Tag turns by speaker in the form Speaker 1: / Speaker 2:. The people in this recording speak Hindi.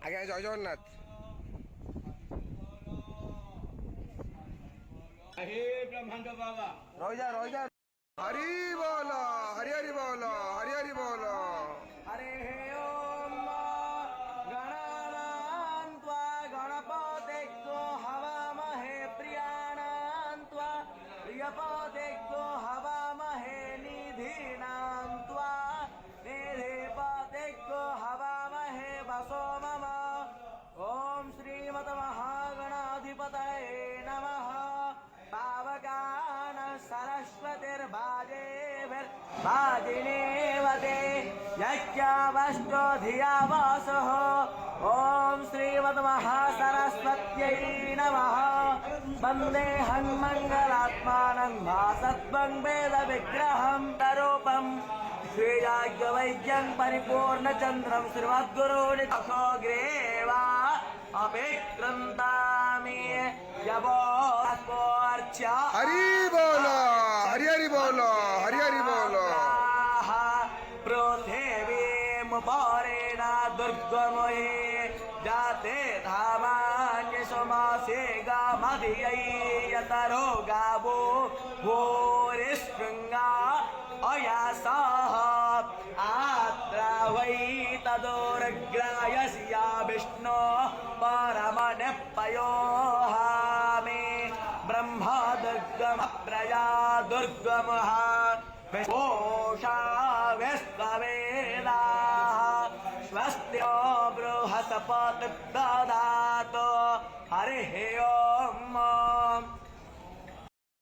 Speaker 1: ଆଜ୍ଞା ଜୟ ଜଗନ୍ନାଥ।
Speaker 2: हे ब्रह्मांड बाबा
Speaker 1: ରହିଯା ରହିଯା। ହରି ବୋଲ ହରି ହରି ବୋଲ ହରି ହରି ବୋଲ।
Speaker 3: हरे ओम गणानां त्वा गणपतिग्गो हवामहे प्रियाणां त्वा प्रियपतिग्गो हवामहे निधीनां त्वा निधिपतिग्गो हवामहे वसो मम। ओम श्रीमद्महागणाधिपतये नमः। पावकान सरस्वतीर्भाजेभिर्भाजिनेवते यज्ञावष्टो धिया वासः। ओम श्रीमद्महासरस्वत्यै नमः। वन्देऽहं मङ्गलात्मानं भासत्वं वेदविग्रहं तरूपं श्रीयाज्ञवैद्यं परिपूर्णचन्द्रं श्रीमद्गुरुनितसोऽग्रेवा अभिक्रन्तामि यवोर्चा
Speaker 1: हरि बोल हरि हरि बोल हरि हरि बोल।
Speaker 3: पृथिवीं परेण दुर्गमये जाते धामान्य समासे गामधियै यतरो गावो भूरिशृङ्गा अयासाः आत्रा वै तदोरग्रायस्या विष्णो परमनिपयोहामि ब्रह्मा दुर्गम प्रजा दुर्गमः विपोषा विश्ववेदाः स्वस्त्यो बृहस्पतिर्दधातु हरिः ओम्।